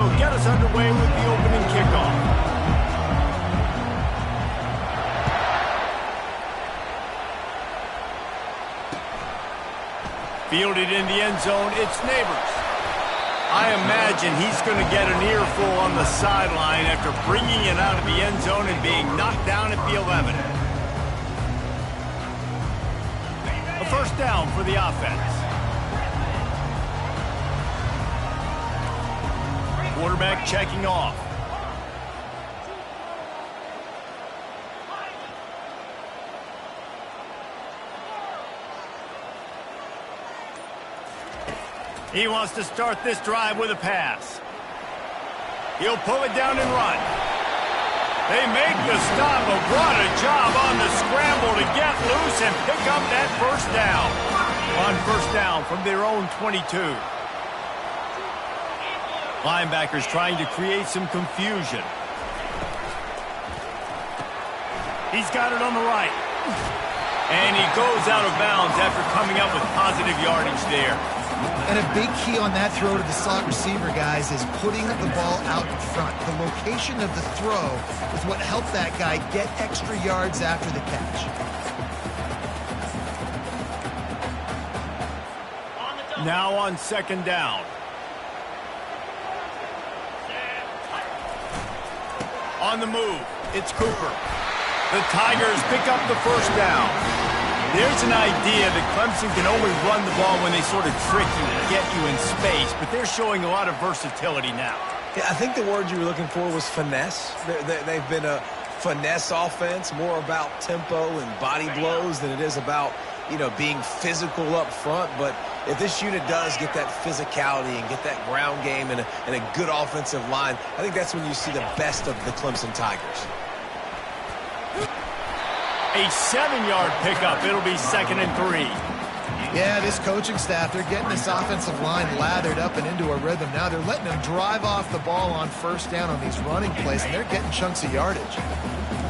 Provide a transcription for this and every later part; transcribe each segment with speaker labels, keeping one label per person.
Speaker 1: Get us underway with the opening kickoff. Fielded in the end zone, it's Neighbors. I imagine he's going to get an earful on the sideline after bringing it out of the end zone and being knocked down at the 11. A first down for the offense. Quarterback checking off. He wants to start this drive with a pass. He'll pull it down and run. They make the stop, but what a job on the scramble to get loose and pick up that first down. On first down from their own 22. Linebackers trying to create some confusion. He's got it on the right. And he goes out of bounds after coming up with positive yardage there.
Speaker 2: And a big key on that throw to the slot receiver, guys, is putting the ball out in front. The location of the throw is what helped that guy get extra yards after the catch.
Speaker 1: Now on second down. On the move, it's Cooper. The Tigers pick up the first down. There's an idea that Clemson can only run the ball when they sort of trick you and get you in space, but they're showing a lot of versatility now.
Speaker 3: Yeah, I think the word you were looking for was finesse. They've been a finesse offense, more about tempo and body blows than it is about, being physical up front. But if this unit does get that physicality and get that ground game and a good offensive line, I think that's when you see the best of the Clemson Tigers.
Speaker 1: A 7-yard pickup. It'll be 2nd and 3.
Speaker 2: Yeah, this coaching staff, they're getting this offensive line lathered up and into a rhythm. Now they're letting them drive off the ball on first down on these running plays, and they're getting chunks of yardage.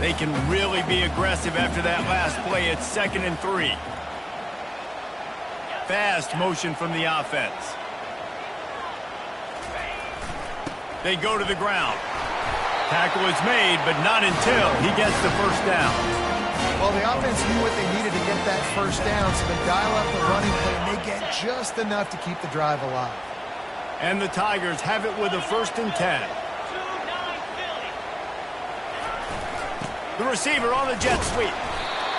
Speaker 1: They can really be aggressive after that last play. It's 2nd and 3. Fast motion from the offense. They go to the ground. Tackle is made, but not until he gets the first down.
Speaker 2: Well, the offense knew what they needed to get that first down, so they dial up the running play, and they get just enough to keep the drive alive.
Speaker 1: And the Tigers have it with a 1st and 10. The receiver on the jet sweep.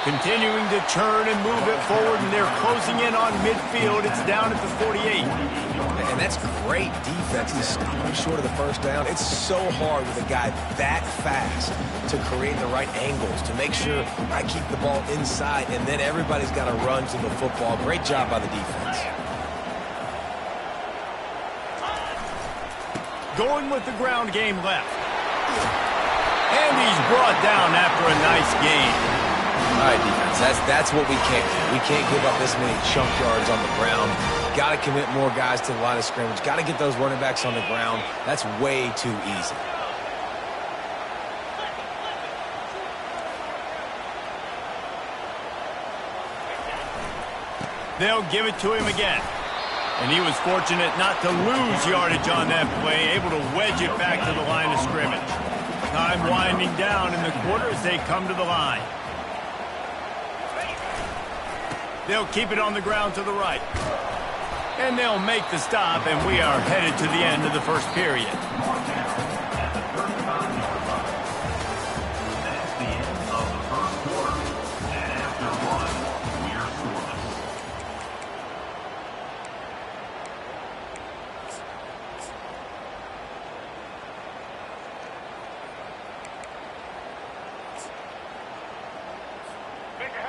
Speaker 1: Continuing to churn and move it forward, and they're closing in on midfield. It's down at the 48.
Speaker 3: And that's great defense to stop him short of the first down. It's so hard with a guy that fast to create the right angles, to make sure I keep the ball inside, and then everybody's got to run to the football. Great job by the defense.
Speaker 1: Going with the ground game left. And he's brought down after a nice gain.
Speaker 3: All right, defense, that's what we can't do. We can't give up this many chunk yards on the ground. Got to commit more guys to the line of scrimmage. Got to get those running backs on the ground. That's way too easy.
Speaker 1: They'll give it to him again. And he was fortunate not to lose yardage on that play, able to wedge it back to the line of scrimmage. Time winding down in the quarter as they come to the line. They'll keep it on the ground to the right. And they'll make the stop, and we are headed to the end of the first period.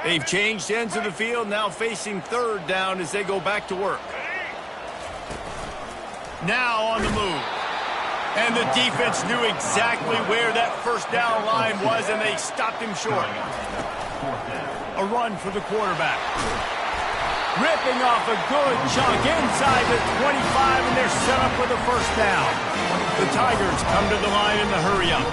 Speaker 1: They've changed ends of the field, now facing 3rd down as they go back to work. Now on the move. And the defense knew exactly where that first down line was, and they stopped him short. A run for the quarterback. Ripping off a good chunk inside the 25, and they're set up with a first down. The Tigers come to the line in the hurry-up.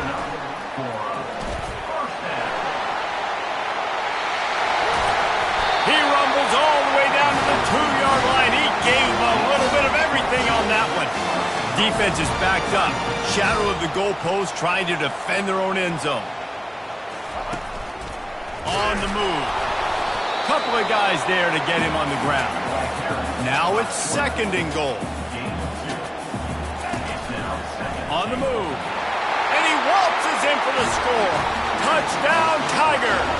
Speaker 1: He rumbles all the way down to the 2-yard line. He gave a little bit of everything on that one. defense is backed up. Shadow of the goalpost, trying to defend their own end zone. On the move. Couple of guys there to get him on the ground. Now it's 2nd and goal. On the move. And he waltzes in for the score. Touchdown, Tigers.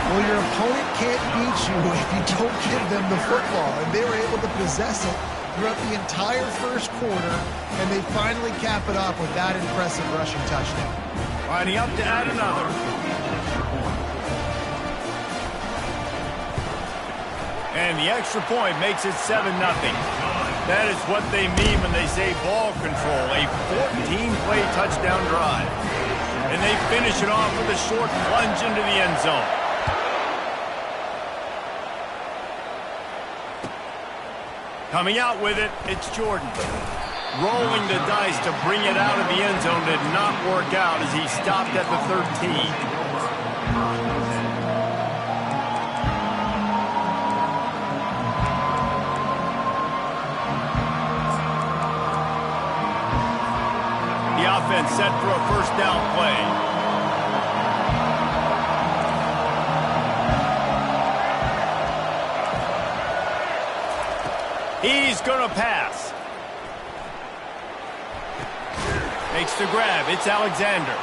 Speaker 2: Well, your opponent can't beat you if you don't give them the football, and they were able to possess it throughout the entire first quarter, and they finally cap it off with that impressive rushing touchdown.
Speaker 1: Lining up to add another. And the extra point makes it 7-0. That is what they mean when they say ball control, a 14-play touchdown drive. And they finish it off with a short plunge into the end zone. Coming out with it, it's Jordan. Rolling the dice to bring it out of the end zone did not work out as he stopped at the 13. The offense set for a first down play. He's going to pass. Makes the grab. It's Alexander.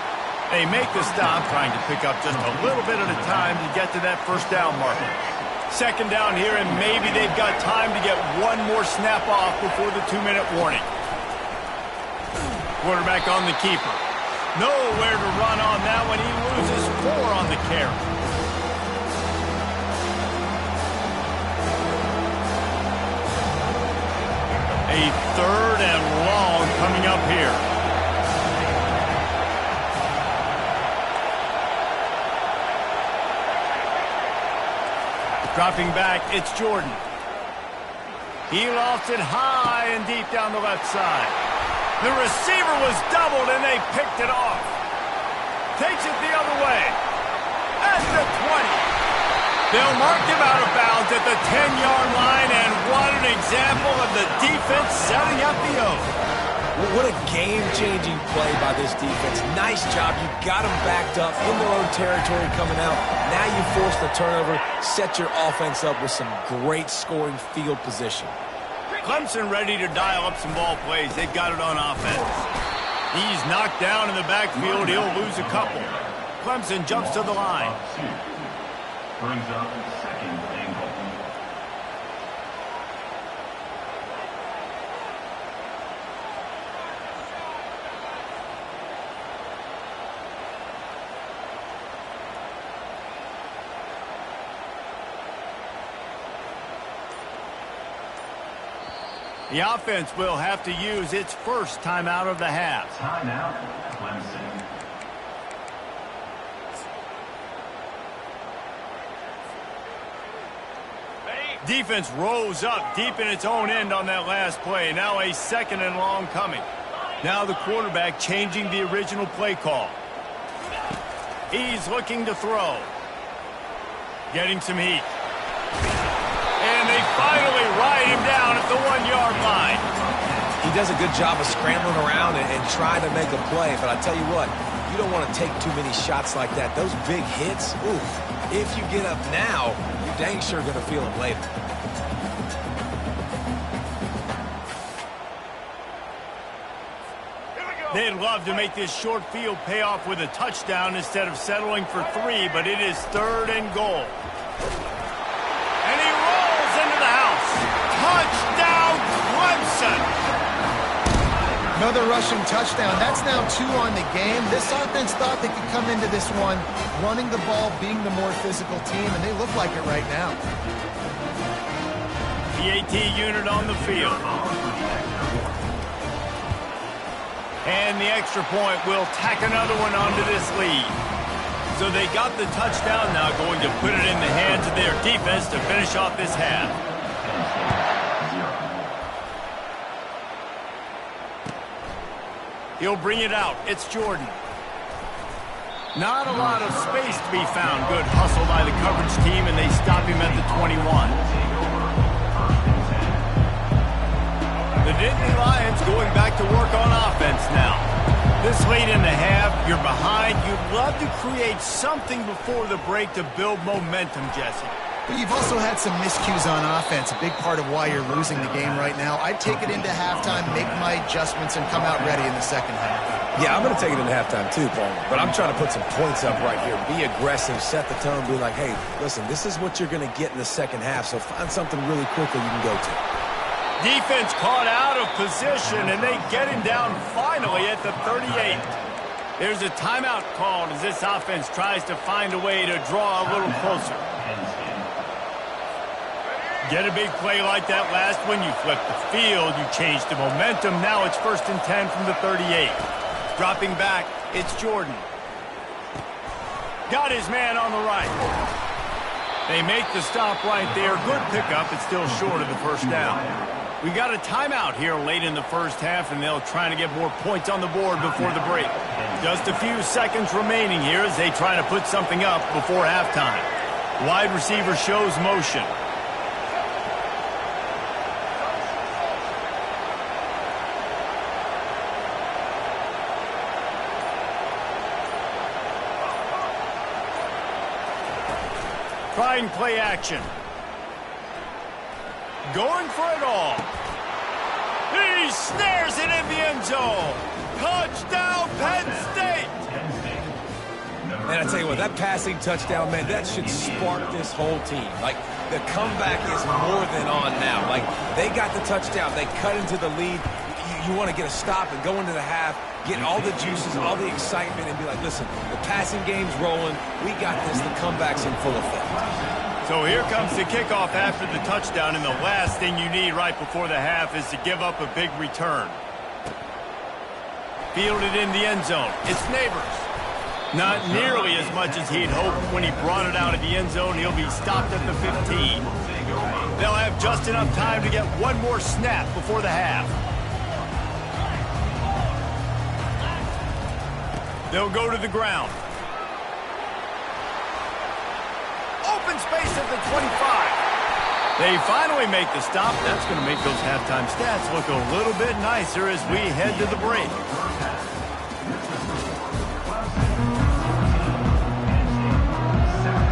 Speaker 1: They make the stop, trying to pick up just a little bit at a time to get to that first down marker. 2nd down here, and maybe they've got time to get one more snap off before the 2-minute warning. Quarterback on the keeper. Nowhere to run on that one. He loses 4 on the carry. A 3rd and long coming up here. Dropping back, it's Jordan. He lofts it high and deep down the left side. The receiver was doubled, and they picked it off. Takes it the other way. At the 20. They'll mark him out of bounds at the 10-yard line, and what an example of the defense setting up the O.
Speaker 3: What a game-changing play by this defense. Nice job. You got them backed up in their own territory coming out. Now you force the turnover, set your offense up with some great scoring field position.
Speaker 1: Clemson ready to dial up some ball plays. They've got it on offense. He's knocked down in the backfield. He'll lose a couple. Clemson jumps to the line.
Speaker 4: Brings up 2nd and goal.
Speaker 1: The offense will have to use its first timeout of the half.
Speaker 4: Timeout, Clemson.
Speaker 1: Defense rose up deep in its own end on that last play. Now a 2nd and long coming. Now the quarterback changing the original play call. He's looking to throw. Getting some heat. And they finally ride him down at the 1-yard line.
Speaker 3: He does a good job of scrambling around and trying to make a play. But I tell you what, you don't want to take too many shots like that. Those big hits, ooh, if you get up now, you're dang sure going to feel them later.
Speaker 1: They'd love to make this short field pay off with a touchdown instead of settling for 3, but it is 3rd and goal. And he rolls into the house. Touchdown, Clemson!
Speaker 2: Another rushing touchdown. That's now 2 on the game. This offense thought they could come into this one running the ball, being the more physical team, and they look like it right now.
Speaker 1: The AT unit on the field. And the extra point will tack another one onto this lead. So they got the touchdown, now going to put it in the hands of their defense to finish off this half. He'll bring it out. It's Jordan. Not a lot of space to be found. Good hustle by the coverage team, and they stop him at the 21. The Nittany Lions going back to work on offense now. This late in the half, you're behind. You'd love to create something before the break to build momentum, Jesse.
Speaker 5: But you've also had some miscues on offense, a big part of why you're losing the game right now. I'd take it into halftime, make my adjustments, and come out ready in the second half.
Speaker 3: Yeah, I'm going to take it into halftime too, Paul. But I'm trying to put some points up right here. Be aggressive, set the tone, be like, hey, listen, this is what you're going to get in the second half, so find something really quickly you can go to.
Speaker 1: Defense caught out of position, and they get him down finally at the 38. There's a timeout called as this offense tries to find a way to draw a little closer. Get a big play like that last one, you flip the field, you change the momentum. Now it's 1st and 10 from the 38. Dropping back, it's Jordan. Got his man on the right. They make the stop right there. Good pickup, it's still short of the first down. We got a timeout here late in the first half, and they'll try to get more points on the board before the break. Just a few seconds remaining here as they try to put something up before halftime. Wide receiver shows motion. Trying play action. Going for it all. He snares it in the end zone. Touchdown, Penn State.
Speaker 3: Man, I tell you what, that passing touchdown, man, that should spark this whole team. Like, the comeback is more than on now. Like, they got the touchdown. They cut into the lead. You want to get a stop and go into the half, get all the juices, all the excitement, and be like, listen, the passing game's rolling. We got this. The comeback's in full effect.
Speaker 1: So here comes the kickoff after the touchdown, and the last thing you need right before the half is to give up a big return. Fielded in the end zone. It's Neighbors. Not nearly as much as he'd hoped when he brought it out of the end zone. He'll be stopped at the 15. They'll have just enough time to get one more snap before the half. They'll go to the ground. Open space at the 25. They finally make the stop. That's going to make those halftime stats look a little bit nicer as we head to the break.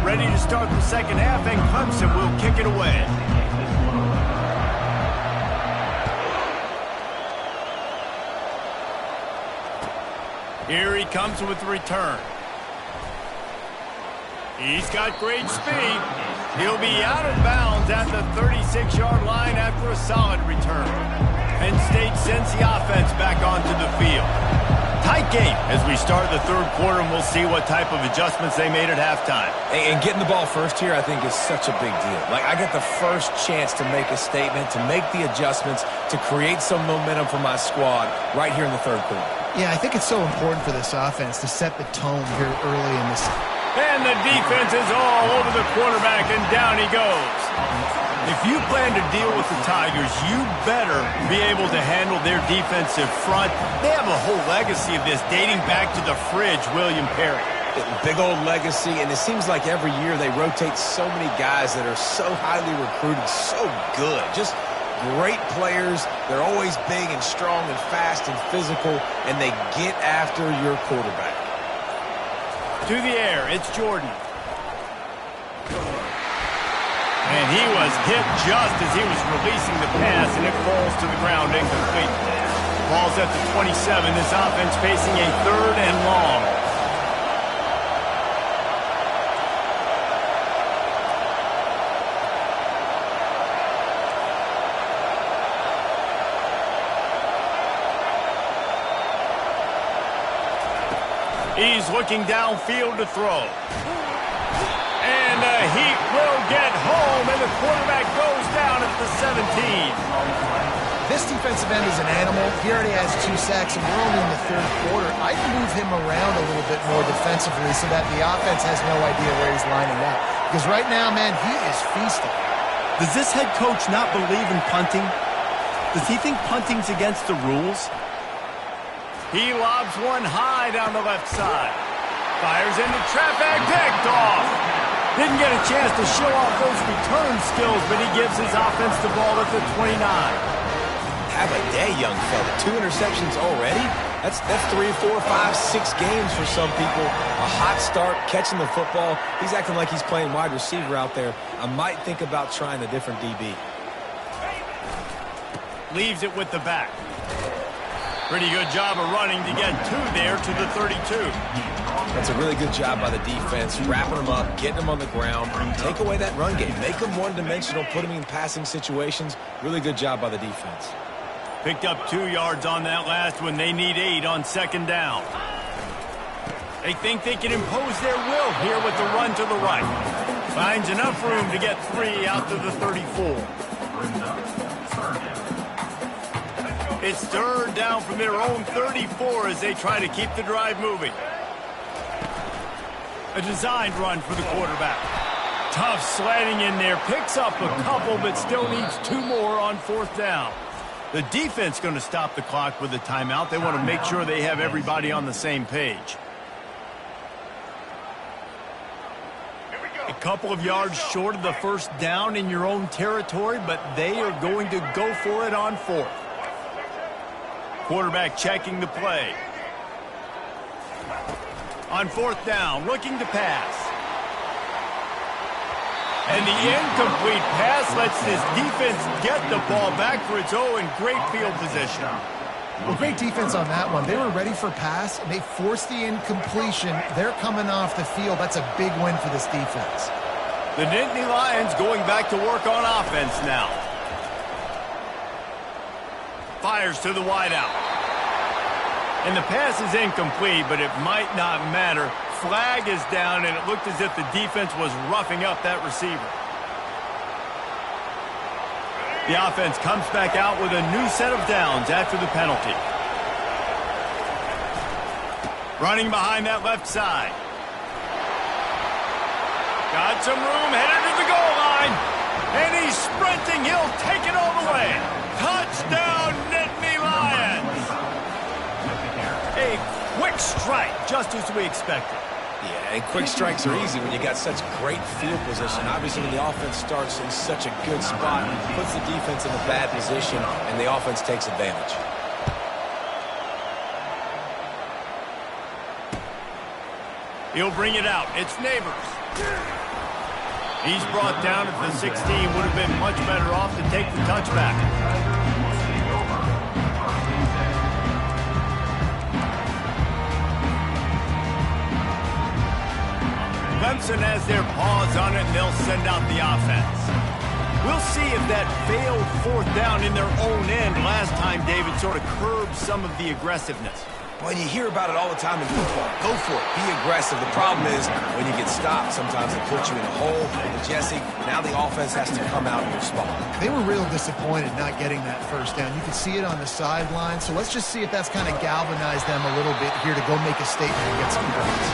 Speaker 1: Ready to start the second half, and Clemson will kick it away. Here he comes with the return. He's got great speed. He'll be out of bounds at the 36-yard line after a solid return. Penn State sends the offense back onto the field. Tight game as we start the third quarter, and we'll see what type of adjustments they made at halftime.
Speaker 3: And getting the ball first here, I think, is such a big deal. Like, I get the first chance to make a statement, to make the adjustments, to create some momentum for my squad right here in the third quarter.
Speaker 2: Yeah, I think it's so important for this offense to set the tone here early in this.
Speaker 1: And the defense is all over the quarterback, and down he goes. If you plan to deal with the Tigers, you better be able to handle their defensive front. They have a whole legacy of this dating back to the fridge, William Perry.
Speaker 3: Big old legacy, and it seems like every year they rotate so many guys that are so highly recruited, so good. Just great players. They're always big and strong and fast and physical, and they get after your quarterback.
Speaker 1: To the air, it's Jordan. And he was hit just as he was releasing the pass, and it falls to the ground incomplete. Ball's at the 27. This offense facing a 3rd and long. He's looking downfield to throw. And the heat will get home, and the quarterback goes down at the 17.
Speaker 2: This defensive end is an animal. He already has 2 sacks, and we're only in the third quarter. I'd move him around a little bit more defensively so that the offense has no idea where he's lining up. Because right now, man, he is feasting.
Speaker 1: Does this head coach not believe in punting? Does he think punting's against the rules? He lobs one high down the left side. Fires into traffic, picked off. Didn't get a chance to show off those return skills, but he gives his offense the ball at the 29.
Speaker 3: have a day, young fella. 2 interceptions already? That's 3, 4, 5, 6 games for some people. A hot start, catching the football. He's acting like he's playing wide receiver out there. I might think about trying a different DB.
Speaker 1: Leaves it with the back. Pretty good job of running to get 2 there to the 32.
Speaker 3: That's a really good job by the defense, wrapping them up, getting them on the ground. Take away that run game. Make them one-dimensional, put them in passing situations. Really good job by the defense.
Speaker 1: Picked up 2 yards on that last one. They need 8 on 2nd down. They think they can impose their will here with the run to the right. Finds enough room to get 3 out to the 34. It's 3rd down from their own 34 as they try to keep the drive moving. A designed run for the quarterback. Tough sledding in there. Picks up a couple, but still needs 2 more on 4th down. The defense going to stop the clock with a timeout. They want to make sure they have everybody on the same page. A couple of yards short of the 1st down in your own territory, but they are going to go for it on 4th. Quarterback checking the play. On 4th down, looking to pass. And the incomplete pass lets this defense get the ball back for its own. Great field position.
Speaker 2: Well, great defense on that one. They were ready for pass, and they forced the incompletion. They're coming off the field. That's a big win for this defense.
Speaker 1: The Nittany Lions going back to work on offense now. Fires to the wideout. And the pass is incomplete, but it might not matter. Flag is down, and it looked as if the defense was roughing up that receiver. The offense comes back out with a new set of downs after the penalty. Running behind that left side. Got some room, headed to the goal line. And he's sprinting. He'll take it all the way. Touchdown, Nittany Lions. A quick strike, just as we expected.
Speaker 3: Yeah, and quick strikes are easy when you got such great field position. Obviously, when the offense starts in such a good spot, puts the defense in a bad position, and the offense takes advantage.
Speaker 1: He'll bring it out. It's Neighbors. He's brought down at the 16. Would have been much better off to take the touchback. Clemson has their paws on it, and they'll send out the offense. We'll see if that failed 4th down in their own end last time, David, sort of curbed some of the aggressiveness.
Speaker 3: Well, you hear about it all the time in football. Go for it. Be aggressive. The problem is when you get stopped, sometimes it puts you in a hole. And Jesse, now the offense has to come out and respond.
Speaker 2: They were real disappointed not getting that 1st down. You could see it on the sideline. So let's just see if that's kind of galvanized them a little bit here to go make a statement and get some points.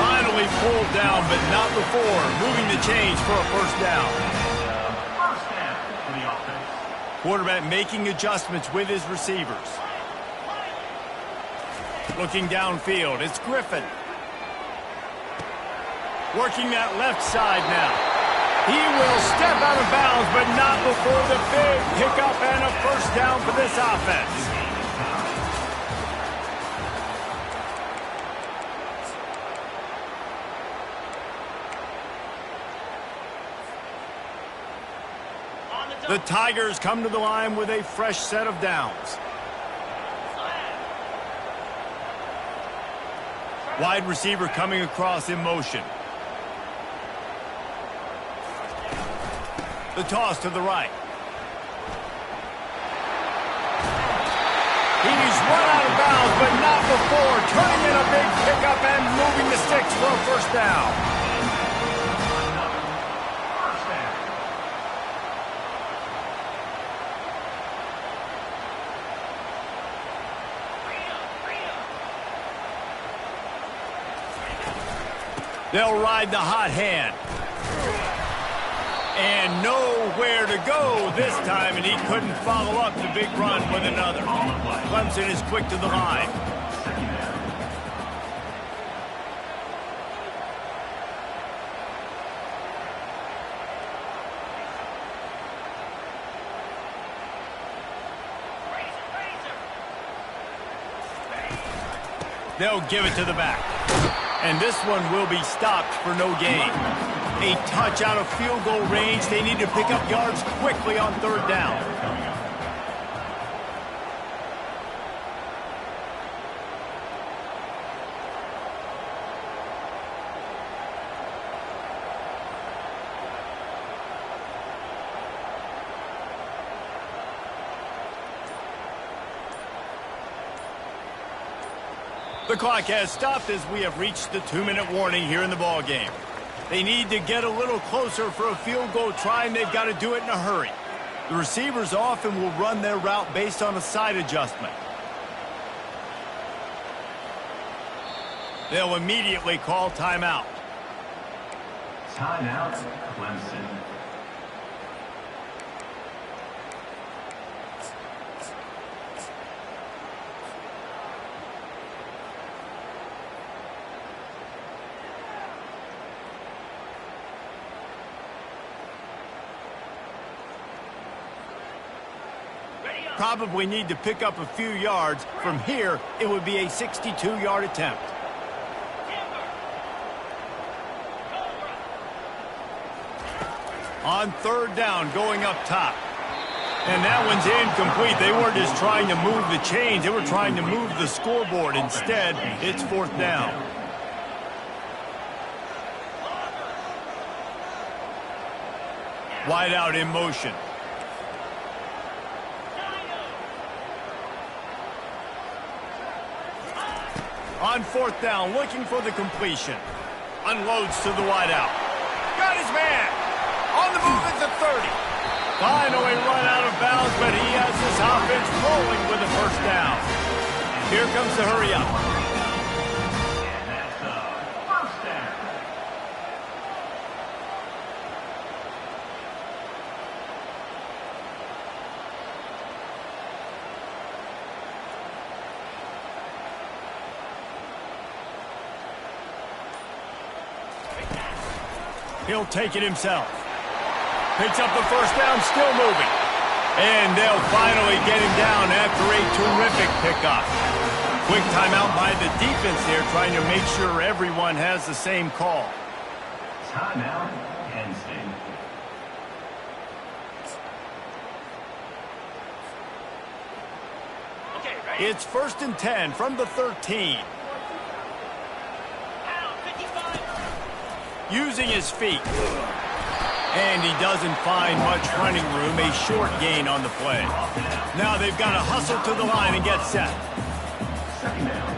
Speaker 1: Finally pulled down, but not before. Moving the chains for a 1st down.
Speaker 4: First down for the offense.
Speaker 1: Quarterback making adjustments with his receivers. Looking downfield, it's Griffin. Working that left side now. He will step out of bounds, but not before the big pickup and a 1st down for this offense. The Tigers come to the line with a fresh set of downs. Wide receiver coming across in motion. The toss to the right. He's run out of bounds, but not before turning in a big pickup and moving the sticks for a 1st down. They'll ride the hot hand. And nowhere to go this time, and he couldn't follow up the big run with another. Clemson is quick to the line. They'll give it to the back. And this one will be stopped for no gain. A touch out of field goal range. They need to pick up yards quickly on third down. The clock has stopped as we have reached the 2-minute warning here in the ball game. They need to get a little closer for a field goal try, and they've got to do it in a hurry. The receivers often will run their route based on a side adjustment. They'll immediately call timeout.
Speaker 4: Timeout, Clemson.
Speaker 1: Probably need to pick up a few yards. From here, it would be a 62-yard attempt. On third down, going up top. And that one's incomplete. They weren't just trying to move the chains. They were trying to move the scoreboard. Instead, it's fourth down. Wide out in motion. On fourth down, looking for the completion. Unloads to the wideout. Got his man. On the move at the 30. Finally run out of bounds, but he has this offense rolling with a first down. Here comes the hurry up.
Speaker 4: And that's a first down.
Speaker 1: He'll take it himself. Picks up the first down, still moving. And they'll finally get him down after a terrific pickup. Quick timeout by the defense there, trying to make sure everyone has the same call.
Speaker 4: Timeout, Penn State.
Speaker 1: It's 1st and 10 from the 13. Using his feet. And he doesn't find much running room. A short gain on the play. Now they've got to hustle to the line and get set.
Speaker 4: Second down.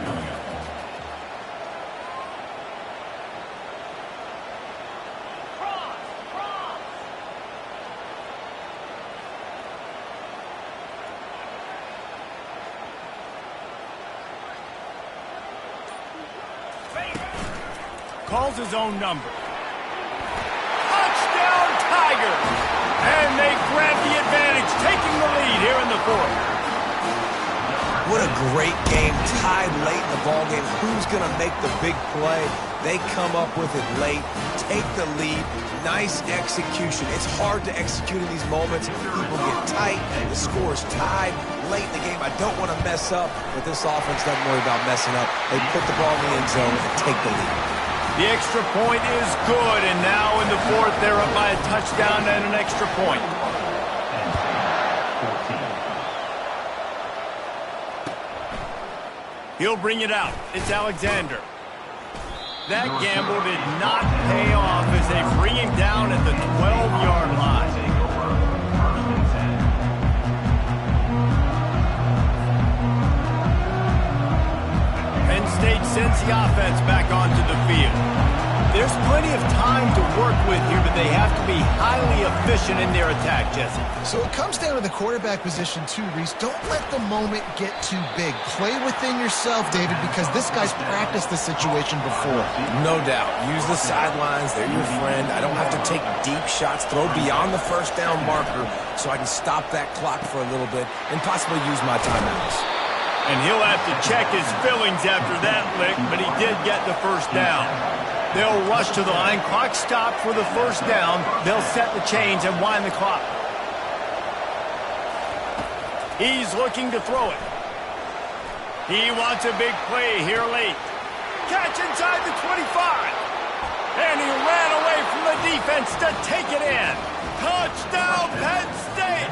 Speaker 1: Calls his own number. Touchdown, Tigers! And they grab the advantage, taking the lead here in the fourth.
Speaker 3: What a great game, tied late in the ball game. Who's going to make the big play? They come up with it late, take the lead. Nice execution. It's hard to execute in these moments. People get tight, the score is tied late in the game. I don't want to mess up, but this offense doesn't worry about messing up. They put the ball in the end zone and take the lead.
Speaker 1: The extra point is good, and now in the fourth, they're up by a touchdown and an extra point. He'll bring it out. It's Alexander. That gamble did not pay off as they bring him down at the 12-yard line. Penn State sends the offense back onto the field. There's plenty of time to work with here, but they have to be highly efficient in their attack, Jesse.
Speaker 2: So it comes down to the quarterback position too, Reese. Don't let the moment get too big. Play within yourself, David, because this guy's practiced this situation before.
Speaker 3: No doubt. Use the sidelines. They're your friend. I don't have to take deep shots, throw beyond the first down marker so I can stop that clock for a little bit and possibly use my timeouts.
Speaker 1: And he'll have to check his fillings after that lick, but he did get the first down. They'll rush to the line. Clock stopped for the first down. They'll set the chains and wind the clock. He's looking to throw it. He wants a big play here late. Catch inside the 25. And he ran away from the defense to take it in. Touchdown, Penn State!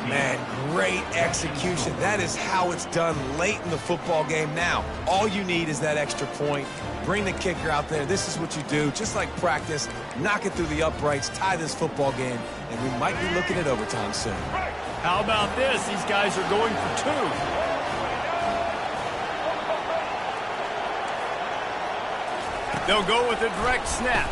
Speaker 3: Man, great execution. That is how it's done late in the football game now. All you need is that extra point. Bring the kicker out there. This is what you do. Just like practice, knock it through the uprights, tie this football game, and we might be looking at overtime soon.
Speaker 1: How about this? These guys are going for two. They'll go with a direct snap.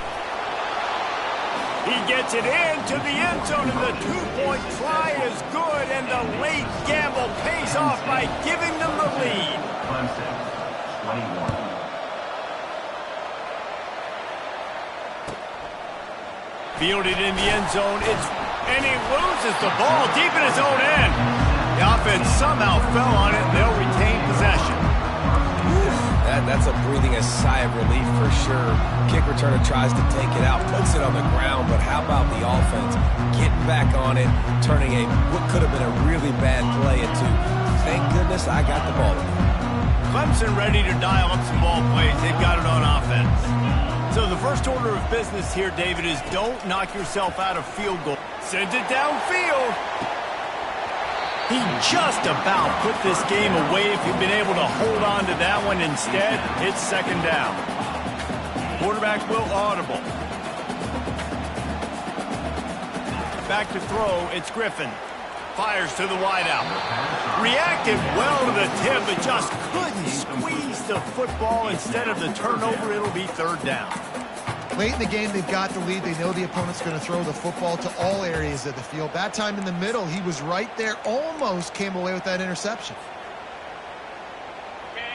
Speaker 1: He gets it into the end zone, and the two-point try is good, and the late gamble pays off by giving them the lead.
Speaker 4: Clemson, 21.
Speaker 1: Fielded in the end zone, and he loses the ball deep in his own end. The offense somehow fell on it, and they'll retain possession.
Speaker 3: That's a breathing a sigh of relief for sure. Kick returner tries to take it out, puts it on the ground, but how about the offense getting back on it, turning what could have been a really bad play into, thank goodness I got the ball.
Speaker 1: Clemson ready to dial up some ball plays. They've got it on offense. So the first order of business here, David, is don't knock yourself out of field goal. Sends it downfield. He just about put this game away if he'd been able to hold on to that one. Instead, it's second down. Quarterback will audible. Back to throw, it's Griffin. Fires to the wideout. Reacted well to the tip, but just couldn't squeeze the football. Instead of the turnover, it'll be third down.
Speaker 2: Late in the game, they've got the lead. They know the opponent's going to throw the football to all areas of the field. That time in the middle, he was right there, almost came away with that interception.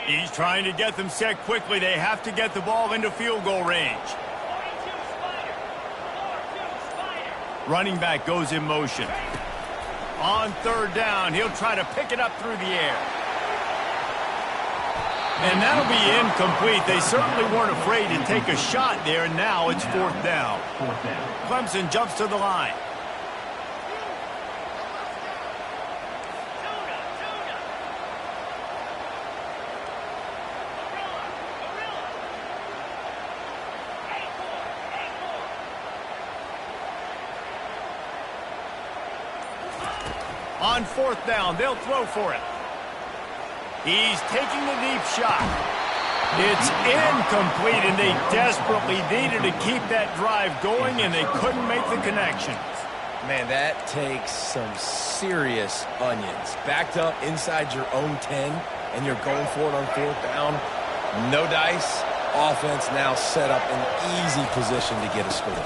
Speaker 1: He's trying to get them set quickly. They have to get the ball into field goal range. Running back goes in motion. On third down, he'll try to pick it up through the air. And that'll be incomplete. They certainly weren't afraid to take a shot there, and now it's fourth down. Clemson jumps to the line. On fourth down, they'll throw for it. He's taking the deep shot. It's incomplete, and they desperately needed to keep that drive going, and they couldn't make the connection.
Speaker 3: Man, that takes some serious onions. Backed up inside your own 10, and you're going for it on fourth down. No dice. Offense now set up in easy position to get a score.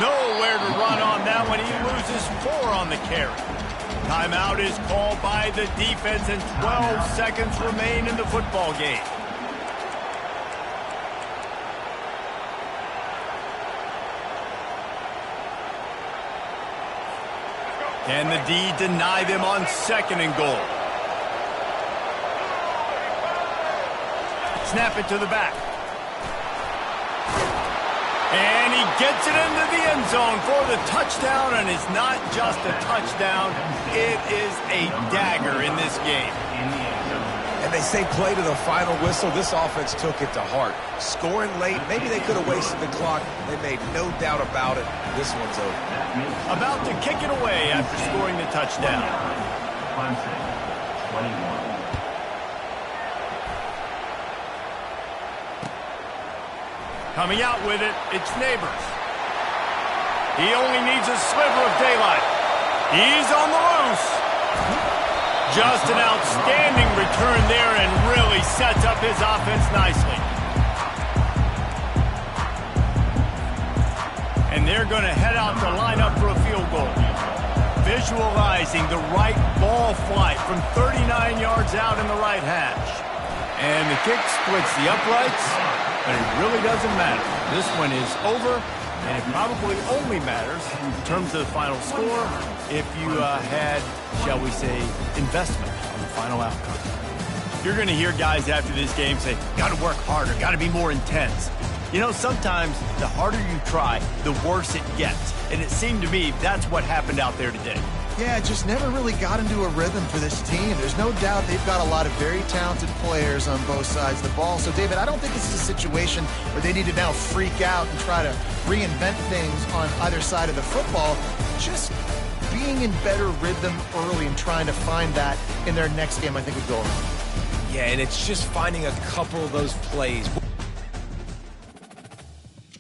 Speaker 1: Nowhere to run on that one. He loses 4 on the carry. Timeout is called by the defense, and 12 seconds remain in the football game. Can the D deny them on second and goal? Snap it to the back. And he gets it into the end zone for the touchdown, and it's not just a touchdown, it is a dagger in this game.
Speaker 3: And they say play to the final whistle. This offense took it to heart. Scoring late, maybe they could have wasted the clock. They made no doubt about it. This one's over.
Speaker 1: About to kick it away after scoring the touchdown.
Speaker 4: Clemson, 21.
Speaker 1: Coming out with it, it's Neighbors. He only needs a sliver of daylight. He's on the loose. Just an outstanding return there and really sets up his offense nicely. And they're going to head out to line up for a field goal. Visualizing the right ball flight from 39 yards out in the right hash. And the kick splits the uprights, but it really doesn't matter. This one is over, and it probably only matters in terms of the final score if you had, shall we say, investment on the final outcome. You're going to hear guys after this game say, got to work harder, got to be more intense. You know, sometimes the harder you try, the worse it gets. And it seemed to me that's what happened out there today.
Speaker 2: Yeah, just never really got into a rhythm for this team. There's no doubt they've got a lot of very talented players on both sides of the ball. So, David, I don't think this is a situation where they need to now freak out and try to reinvent things on either side of the football. Just being in better rhythm early and trying to find that in their next game, I think would go around.
Speaker 3: Yeah, and it's just finding a couple of those plays.